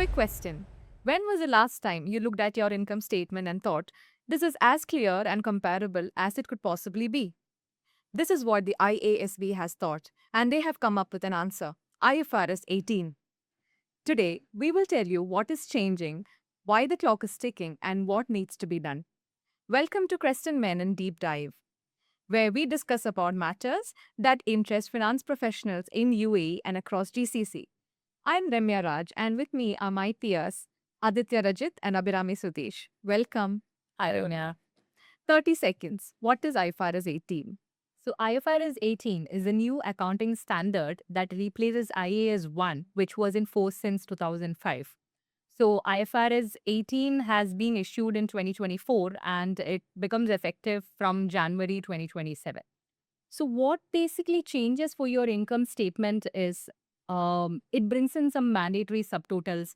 Quick question. When was the last time you looked at your income statement and thought, this is as clear and comparable as it could possibly be? This is what the IASB has thought, and they have come up with an answer IFRS 18. Today, we will tell you what is changing, why the clock is ticking, and what needs to be done. Welcome to Creston Menon Deep Dive, where we discuss about matters that interest finance professionals in UAE and across GCC. I'm Ramya Raj, and with me are my peers Aditya Rajit and Abhirami Sudesh. Welcome. Hi, Ronya. 30 seconds. What is IFRS 18? So, IFRS 18 is a new accounting standard that replaces IAS 1, which was in force since 2005. So, IFRS 18 has been issued in 2024 and it becomes effective from January 2027. So, what basically changes for your income statement is it brings in some mandatory subtotals.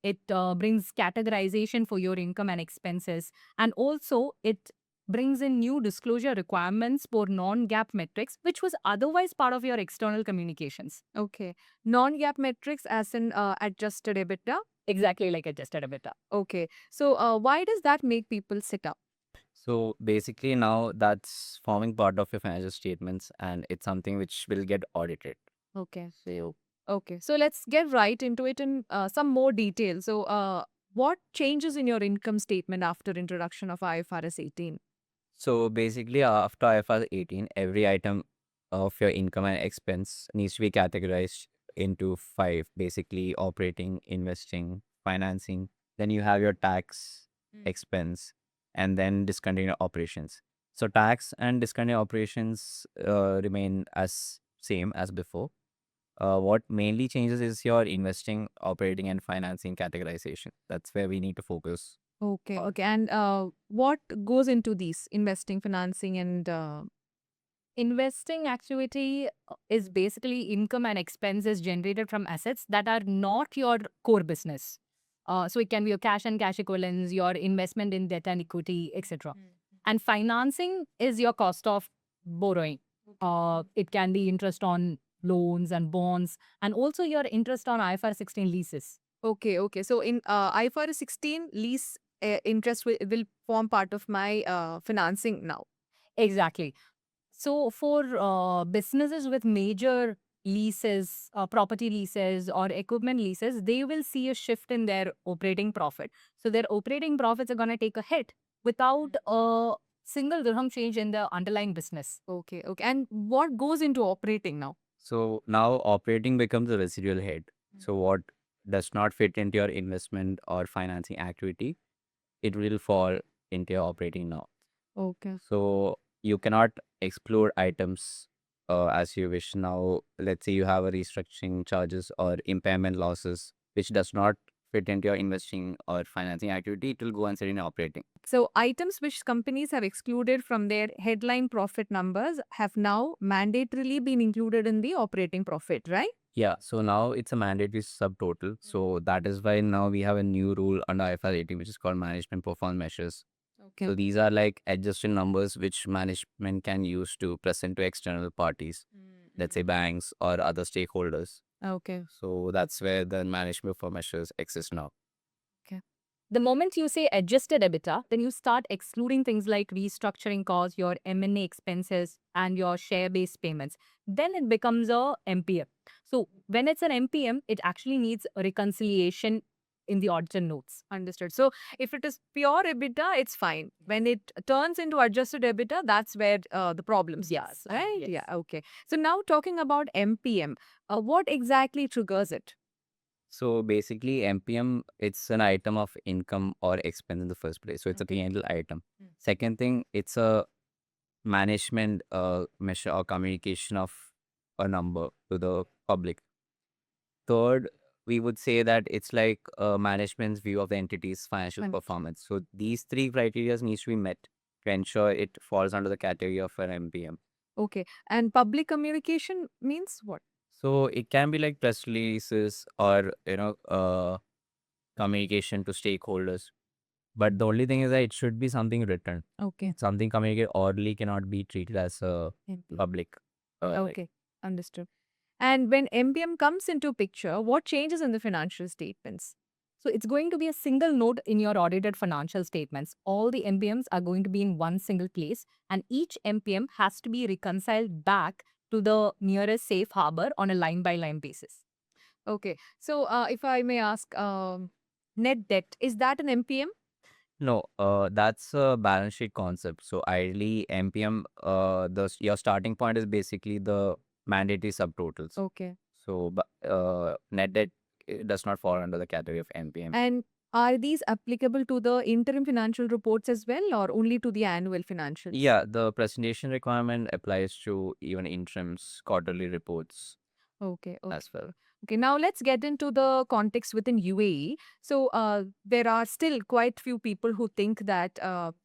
It brings categorization for your income and expenses. And also, it brings in new disclosure requirements for non GAAP metrics, which was otherwise part of your external communications. Okay. Non-GAAP metrics as in adjusted EBITDA? Exactly like adjusted EBITDA. Okay. So, why does that make people sit up? So basically, now that's forming part of your financial statements and it's something which will get audited. Okay. Okay. So, let's get right into it in some more detail. So, what changes in your income statement after introduction of IFRS 18? So basically, after IFRS 18, every item of your income and expense needs to be categorized into five basically operating, investing, financing. Then you have your tax expense and then discontinued operations. So tax and discontinued operations remain as same as before. What mainly changes is your investing, operating, and financing categorization. That's where we need to focus. Okay. Okay. And what goes into these investing, financing, and Investing activity is basically income and expenses generated from assets that are not your core business. So it can be your cash and cash equivalents, your investment in debt and equity, etc. And financing is your cost of borrowing. It can be interest on loans and bonds, and also your interest on IFRS 16 leases. Okay, okay. So in IFRS 16, lease interest will form part of my financing now. Exactly. So for businesses with major leases, property leases or equipment leases, they will see a shift in their operating profit. So their operating profits are going to take a hit without a single dirham change in the underlying business. Okay, okay. And what goes into operating now? So now operating becomes a residual head. So what does not fit into your investment or financing activity, it will fall into your operating now. Okay. So you cannot explore items as you wish. Now, let's say you have a restructuring charges or impairment losses, which does not fit into your investing or financing activity, it will go and sit in operating. So items which companies have excluded from their headline profit numbers have now mandatorily been included in the operating profit, right? Yeah, so now it's a mandatory subtotal. So that is why now we have a new rule under IFRS 18, which is called management performance measures. Okay. So these are like adjusted numbers which management can use to present to external parties, let's say banks or other stakeholders. Okay. So that's where the management performance measures exist now. The moment you say adjusted EBITDA, then you start excluding things like restructuring costs, your M&A expenses, and your share-based payments. Then it becomes a MPM. So when it's an MPM, it actually needs a reconciliation in the auditor notes. Understood. So if it is pure EBITDA, it's fine. When it turns into adjusted EBITDA, that's where the problems. Yes. Right? Yes. Yeah. Okay. So now talking about MPM, what exactly triggers it? So basically, MPM, it's an item of income or expense in the first place. So it's Okay. a P&L item. Second thing, it's a management measure or communication of a number to the public. Third, we would say that it's like management's view of the entity's financial Fine. performance. So these three criteria needs to be met to ensure it falls under the category of an MPM. Okay. And public communication means what? So it can be like press releases or communication to stakeholders. But the only thing is that it should be something written. Okay. Something communicated orally cannot be treated as a MPM. public. Okay. Understood. And when MPM comes into picture, what changes in the financial statements? So it's going to be a single note in your audited financial statements. All the MPMs are going to be in one single place, and each MPM has to be reconciled back to the nearest safe harbor on a line by line basis. Okay. So, if I may ask, net debt, is that an MPM? No, that's a balance sheet concept. So ideally, MPM, your starting point is basically the mandatory subtotals. Okay. So, net debt does not fall under the category of MPM. And are these applicable to the interim financial reports as well, or only to the annual financials? Yeah, the presentation requirement applies to even interims, quarterly reports Okay. Okay. as well. Okay, now let's get into the context within UAE. So, there are still quite few people who think that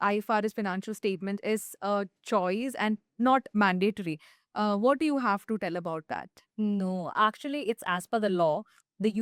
IFRS financial statement is a choice and not mandatory. What do you have to tell about that? No, actually, it's as per the law. The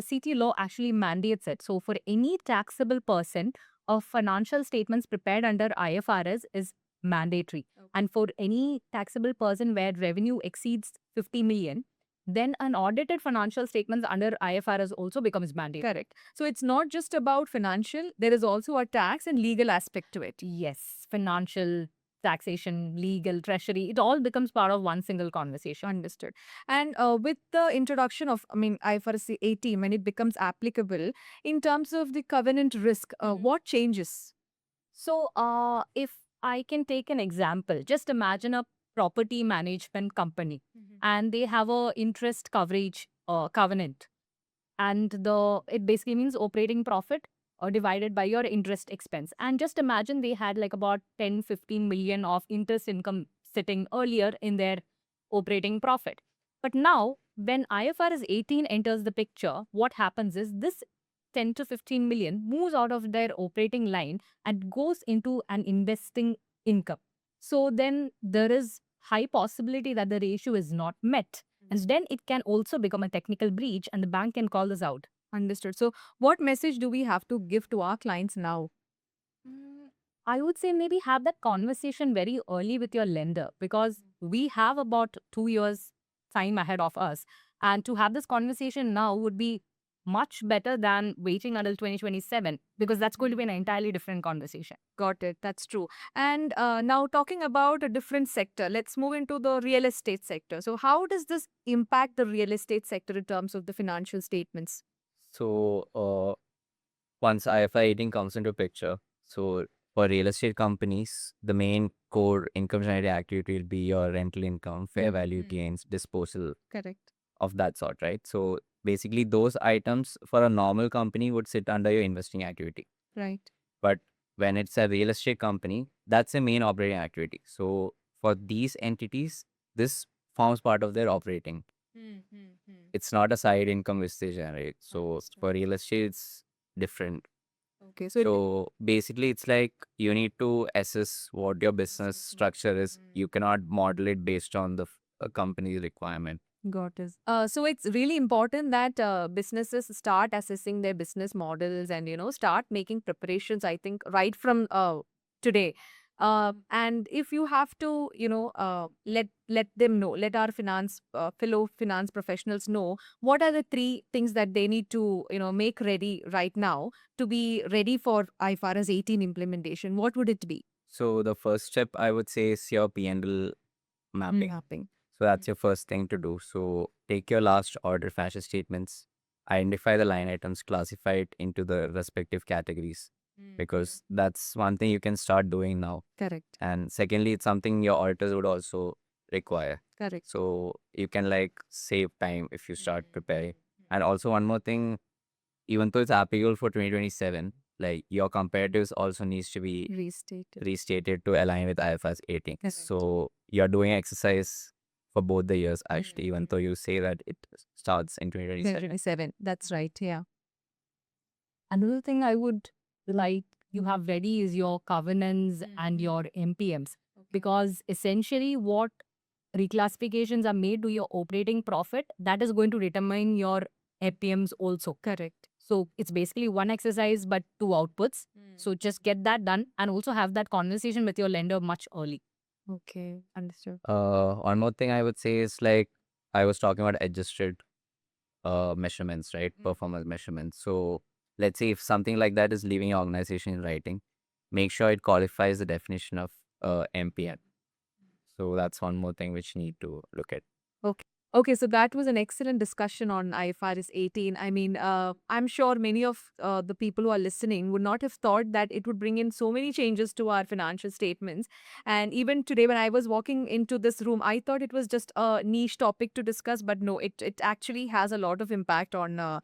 CT law actually mandates it. So, for any taxable person, a financial statements prepared under IFRS is mandatory. And for any taxable person where revenue exceeds 50 million, then an audited financial statements under IFRS also becomes mandatory. Correct. So, it's not just about financial, there is also a tax and legal aspect to it. Yes, financial, taxation, legal, treasury, it all becomes part of one single conversation. Understood. And with the introduction of, IFRS 18, when it becomes applicable, in terms of the covenant risk, what changes? So, if I can take an example, just imagine a property management company and they have a interest coverage covenant, and it basically means operating profit divided by your interest expense. And just imagine they had like about 10-15 million of interest income sitting earlier in their operating profit. But now, when IFRS 18 enters the picture, what happens is this 10 to 15 million moves out of their operating line and goes into an investing income. So then there is high possibility that the ratio is not met. And then it can also become a technical breach and the bank can call this out. Understood. So, what message do we have to give to our clients now? I would say maybe have that conversation very early with your lender, because we have about 2 years time ahead of us. And to have this conversation now would be much better than waiting until 2027, because that's going to be an entirely different conversation. Got it. That's true. And now, talking about a different sector, let's move into the real estate sector. So, how does this impact the real estate sector in terms of the financial statements? So, once IFRS 18 comes into picture, so for real estate companies, the main core income generating activity will be your rental income, fair value gains, disposal Correct. of that sort, right? So basically, those items for a normal company would sit under your investing activity. Right. But when it's a real estate company, that's the main operating activity. So for these entities, this forms part of their operating. It's not a side income which they generate. So Understood. for real estate, it's different. Okay. So, So basically, it's like you need to assess what your business structure is. You cannot model it based on the company's requirement. got it. So it's really important that businesses start assessing their business models and start making preparations. I think right from today. And if you have to, let them know, let our fellow finance professionals know what are the 3 things that they need to make ready right now to be ready for IFRS 18 implementation. What would it be? So the first step I would say is your P&L mapping. Mapping. So that's your first thing to do. So take your last order financial statements, identify the line items, classify it into the respective categories, because that's one thing you can start doing now. Correct. And secondly, it's something your auditors would also require. Correct. So you can like save time if you start preparing. And also one more thing, even though it's applicable for 2027, like your comparatives also needs to be Restated. restated to align with IFRS 18. Correct. So you're doing exercise for both the years actually, even though you say that it starts in 2027. 2027. That's right. Yeah. Another thing I would like you have ready is your covenants and your MPMs, because essentially what reclassifications are made to your operating profit, that is going to determine your MPMs also. Correct. So it's basically one exercise but 2 outputs. So just get that done and also have that conversation with your lender much early. Okay. Understood. One more thing I would say is like I was talking about adjusted measurements, right? Mm. Performance measurements. So let's say if something like that is leaving your organization in writing, make sure it qualifies the definition of MPN. So that's one more thing which you need to look at. Okay, so that was an excellent discussion on IFRS 18. I mean, I'm sure many of the people who are listening would not have thought that it would bring in so many changes to our financial statements. And even today, when I was walking into this room, I thought it was just a niche topic to discuss, but no, it actually has a lot of impact on our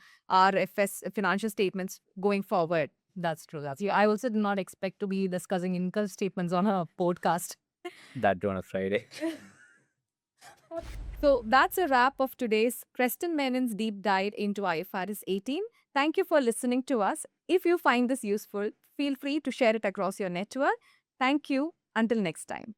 financial statements going forward. That's true. That's I also did not expect to be discussing income statements on a podcast. That too on a Friday. So that's a wrap of today's Preston Menon's deep dive into IFRS 18. Thank you for listening to us. If you find this useful, feel free to share it across your network. Thank you. Until next time.